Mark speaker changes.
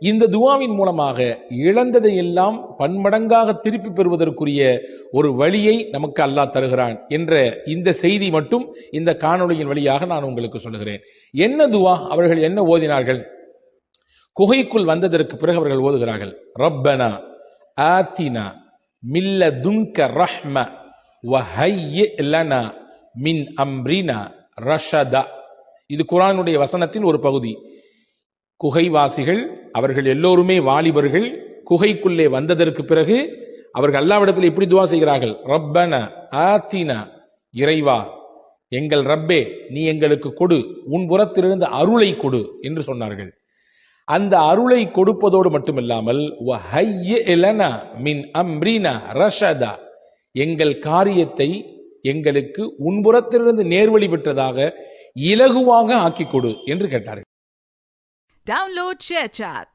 Speaker 1: இந்த துவாவின் மூலமாக இழந்ததை எல்லாம் பன்மடங்காக திருப்பி பெறுவதற்குரிய ஒரு வழியை நமக்கு அல்லாஹ் தருகிறான் என்ற இந்த செய்தி மட்டும் இந்த காணொளியின் வழியாக நான் உங்களுக்கு சொல்லுகிறேன். என்ன துவா அவர்கள் என்ன ஓதினார்கள்? குகைக்குள் வந்ததற்கு பிறகு அவர்கள் ஓதுகிறார்கள், ரப்பனா ஆத்தினா மில்ல துன்க ரஹ்ம வஹய்யி லனா மின் அம்ரினா ரஷதா. இது குர்ஆனுடைய வசனத்தின் ஒரு பகுதி. குகைவாசிகள் அவர்கள் எல்லோருமே வாலிபர்கள். குகைக்குள்ளே வந்ததற்கு பிறகு அவர்கள் அல்லாஹ்விடத்தில் இப்படி துவா செய்கிறார்கள், ரப்பனா ஆத்தினா, இறைவா எங்கள் ரப்பே நீ எங்களுக்கு கொடு, உன் புறத்திலிருந்து அருளை கொடு என்று சொன்னார்கள். அந்த அருளை கொடுப்பதோடு மட்டுமில்லாமல் வஹய்யி லனா மின் அம்ரினா ரஷதா, எங்கள் காரியத்தை எங்களுக்கு உன்புறத்திலிருந்து நேர்வழி பெற்றதாக இலகுவாக ஆக்கிக் கொடு என்று கேட்டார்கள்.
Speaker 2: Download ShareChat.